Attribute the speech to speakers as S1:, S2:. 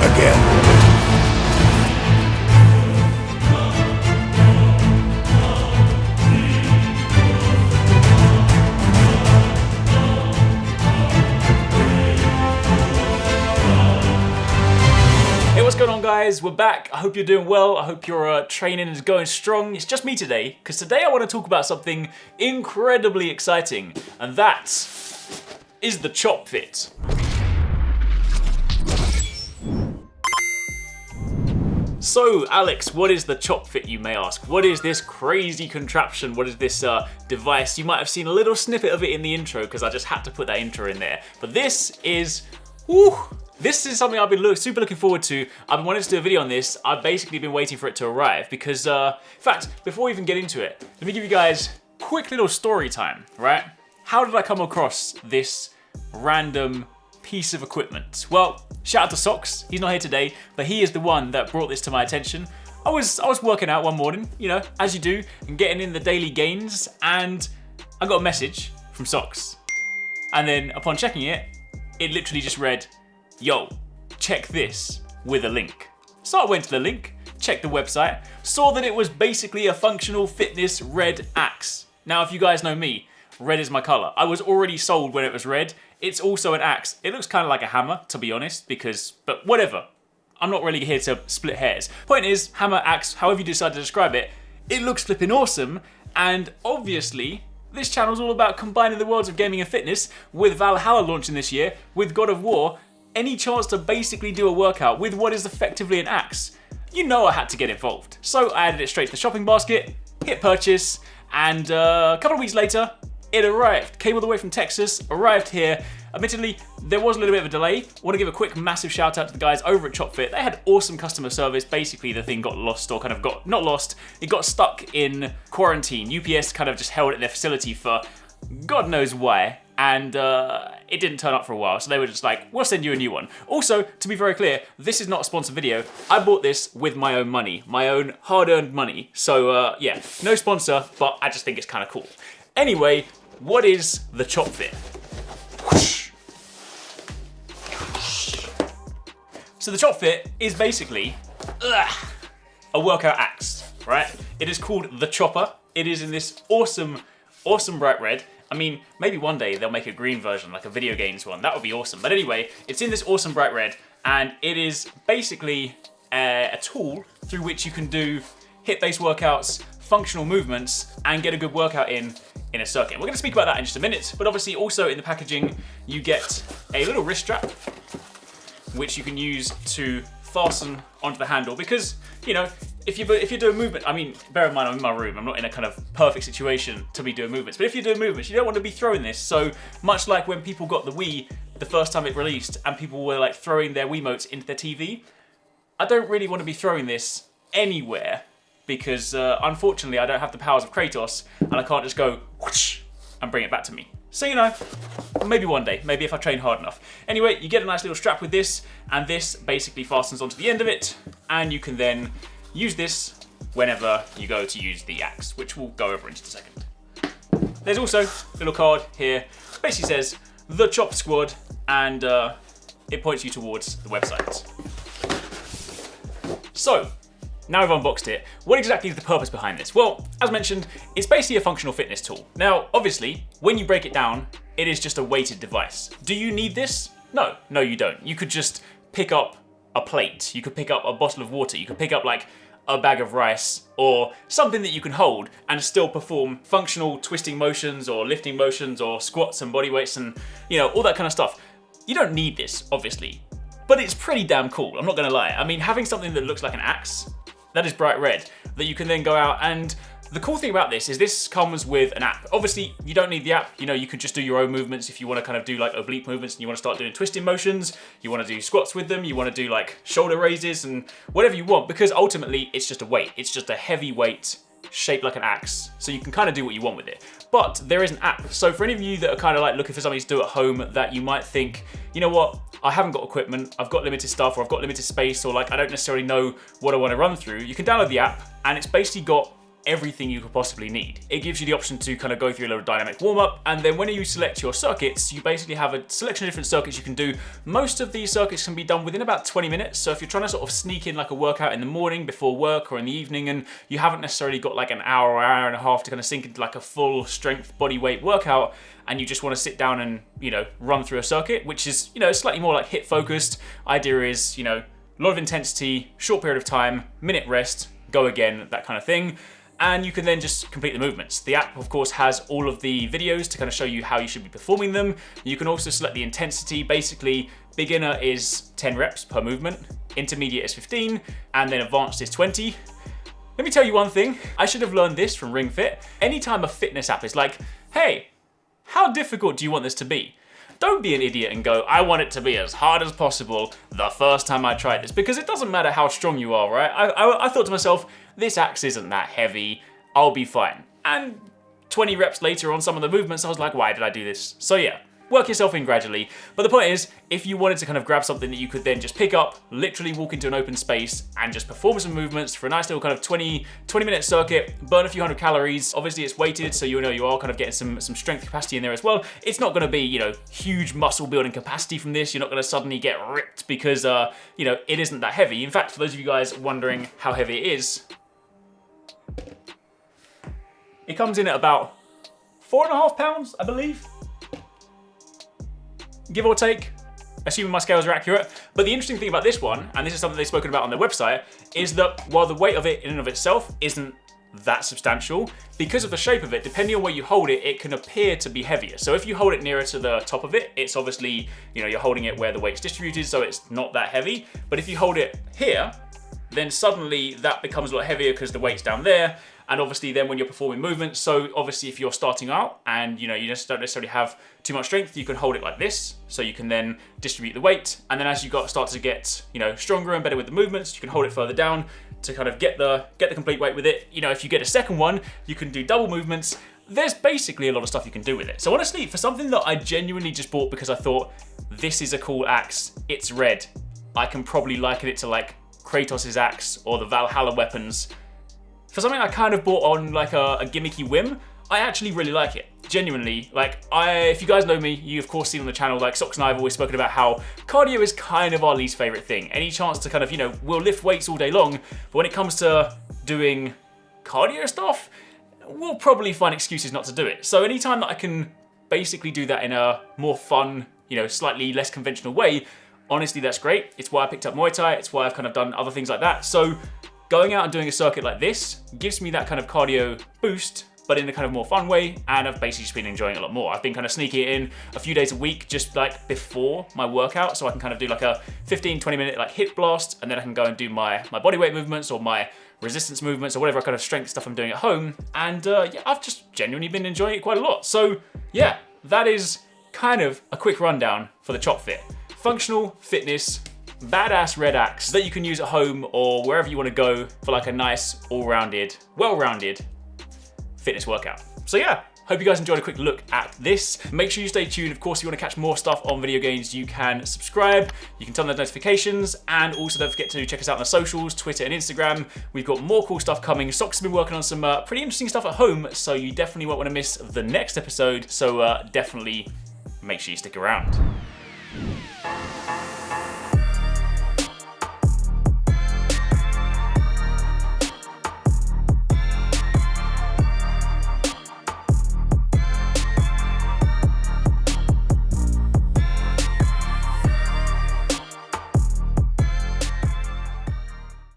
S1: again.
S2: Hey, what's going on, guys? We're back. I hope you're doing well. I hope your training is going strong. It's just me today, because today I want to talk about something incredibly exciting, and that is the ChopFit. So, Alex, what is the ChopFit, you may ask? What is this crazy contraption? What is this device? You might have seen a little snippet of it in the intro, because I just had to put that intro in there. But this is, this is something I've been super looking forward to. I've been wanting to do a video on this. I've basically been waiting for it to arrive because, in fact, before we even get into it, let me give you guys a quick little story time, right? How did I come across this random piece of equipment? Well, shout out to Socks. He's not here today, but he is the one that brought this to my attention. I was working out one morning, you know, as you do, and getting in the daily gains, and I got a message from Socks. And then upon checking it, it literally just read, "Yo, check this," with a link. So I went to the link, checked the website, saw that it was basically a functional fitness red axe. Now, if you guys know me, red is my color. I was already sold when it was red. It's also an axe. It looks kind of like a hammer, to be honest, but whatever. I'm not really here to split hairs. Point is, hammer, axe, however you decide to describe it, it looks flipping awesome, and obviously, this channel's all about combining the worlds of gaming and fitness, with Valhalla launching this year, with God of War, any chance to basically do a workout with what is effectively an axe. You know I had to get involved. So I added it straight to the shopping basket, hit purchase, and a couple of weeks later, it arrived. Came all the way from Texas, arrived here. Admittedly, there was a little bit of a delay. I want to give a quick massive shout out to the guys over at ChopFit. They had awesome customer service. Basically, the thing got lost, or kind of got, not lost, it got stuck in quarantine. UPS kind of just held it in their facility for God knows why. And it didn't turn up for a while, so they were just like, we'll send you a new one. Also, to be very clear, this is not a sponsored video. I bought this with my own money, my own hard-earned money. So yeah, no sponsor, but I just think it's kind of cool. Anyway, what is the ChopFit? So the ChopFit is basically a workout axe, right? It is called the Chopper. It is in this awesome bright red. I mean, maybe one day they'll make a green version, like a video games one. That would be awesome. But anyway, it's in this awesome bright red, and it is basically a tool through which you can do hit-based workouts, functional movements, and get a good workout in a circuit. We're going to speak about that in just a minute, but obviously also in the packaging, you get a little wrist strap, which you can use to fasten onto the handle, because, you know, if you're doing movement, I mean, bear in mind I'm in my room, I'm not in a kind of perfect situation to be doing movements, but if you're doing movements, you don't want to be throwing this. So much like when people got the Wii the first time it released and people were like throwing their Wiimotes into their TV, I don't really want to be throwing this anywhere, because unfortunately I don't have the powers of Kratos and I can't just go whoosh and bring it back to me. So, you know, maybe one day, maybe if I train hard enough. Anyway, you get a nice little strap with this, and this basically fastens onto the end of it, and you can then use this whenever you go to use the axe, which we'll go over in just a second. There's also a little card here, basically says The Chop Squad, and it points you towards the website. So, now we've unboxed it, what exactly is the purpose behind this? Well, as mentioned, it's basically a functional fitness tool. Now, obviously, when you break it down, it is just a weighted device. Do you need this? No, you don't. You could just pick up a plate, you could pick up a bottle of water, you could pick up like a bag of rice, or something that you can hold and still perform functional twisting motions or lifting motions or squats and body weights and, you know, all that kind of stuff. You don't need this, obviously, but it's pretty damn cool, I'm not gonna lie. I mean, having something that looks like an axe, that is bright red, that you can then go out, and the cool thing about this is this comes with an app. Obviously, you don't need the app. You know, you could just do your own movements if you want to kind of do like oblique movements and you want to start doing twisting motions, you want to do squats with them, you want to do like shoulder raises and whatever you want, because ultimately it's just a weight. It's just a heavy weight shaped like an axe, so you can kind of do what you want with it. But there is an app. So for any of you that are kind of like looking for something to do at home that you might think, you know what, I haven't got equipment, I've got limited stuff, or I've got limited space, or like I don't necessarily know what I want to run through, you can download the app, and it's basically got everything you could possibly need. It gives you the option to kind of go through a little dynamic warm-up, and then when you select your circuits, you basically have a selection of different circuits you can do. Most of these circuits can be done within about 20 minutes, so if you're trying to sort of sneak in like a workout in the morning before work or in the evening, and you haven't necessarily got like an hour or hour and a half to kind of sink into like a full strength body weight workout, and you just want to sit down and, you know, run through a circuit, which is, you know, slightly more like HIIT focused. Idea is, you know, a lot of intensity, short period of time, minute rest, go again, that kind of thing. And you can then just complete the movements. The app, of course, has all of the videos to kind of show you how you should be performing them. You can also select the intensity. Basically, beginner is 10 reps per movement, intermediate is 15, and then advanced is 20. Let me tell you one thing. I should have learned this from Ring Fit. Anytime a fitness app is like, hey, how difficult do you want this to be? Don't be an idiot and go, I want it to be as hard as possible the first time I try this, because it doesn't matter how strong you are, right? I thought to myself, this axe isn't that heavy, I'll be fine. And 20 reps later on some of the movements, I was like, why did I do this? So yeah, work yourself in gradually. But the point is, if you wanted to kind of grab something that you could then just pick up, literally walk into an open space and just perform some movements for a nice little kind of 20-minute circuit, burn a few hundred calories. Obviously it's weighted, so you know you are kind of getting some strength capacity in there as well. It's not gonna be, you know, huge muscle building capacity from this. You're not gonna suddenly get ripped because, you know, it isn't that heavy. In fact, for those of you guys wondering how heavy it is, it comes in at about 4.5 pounds, I believe. Give or take, assuming my scales are accurate. But the interesting thing about this one, and this is something they've spoken about on their website, is that while the weight of it in and of itself isn't that substantial, because of the shape of it, depending on where you hold it, it can appear to be heavier. So if you hold it nearer to the top of it, it's obviously, you know, you're holding it where the weight's distributed, so it's not that heavy. But if you hold it here, then suddenly that becomes a lot heavier because the weight's down there. And obviously then when you're performing movements, so obviously if you're starting out and you know you just don't necessarily have too much strength, you can hold it like this, so you can then distribute the weight. And then as you start to get, you know, stronger and better with the movements, you can hold it further down to kind of get the complete weight with it. You know, if you get a second one, you can do double movements. There's basically a lot of stuff you can do with it. So honestly, for something that I genuinely just bought because I thought this is a cool axe, it's red, I can probably liken it to like Kratos' axe or the Valhalla weapons. For something I kind of bought on like a gimmicky whim, I actually really like it. Genuinely, like if you guys know me, you of course seen on the channel, like Socks and I have always spoken about how cardio is kind of our least favorite thing. Any chance to kind of, you know, we'll lift weights all day long, but when it comes to doing cardio stuff, we'll probably find excuses not to do it. So anytime that I can basically do that in a more fun, you know, slightly less conventional way, honestly, that's great. It's why I picked up Muay Thai. It's why I've kind of done other things like that. So going out and doing a circuit like this gives me that kind of cardio boost, but in a kind of more fun way, and I've basically just been enjoying it a lot more. I've been kind of sneaking it in a few days a week, just like before my workout, so I can kind of do like a 15-20 minute like HIIT blast, and then I can go and do my bodyweight movements or my resistance movements or whatever kind of strength stuff I'm doing at home. And yeah, I've just genuinely been enjoying it quite a lot. So yeah, that is kind of a quick rundown for the ChopFit. Functional fitness, badass red axe that you can use at home or wherever you want to go for like a nice, all-rounded, well-rounded fitness workout. So yeah, hope you guys enjoyed a quick look at this. Make sure you stay tuned. Of course, if you want to catch more stuff on video games, you can subscribe, you can turn on those notifications, and also don't forget to check us out on the socials, Twitter and Instagram. We've got more cool stuff coming. Socks has been working on some pretty interesting stuff at home, so you definitely won't want to miss the next episode. So definitely make sure you stick around.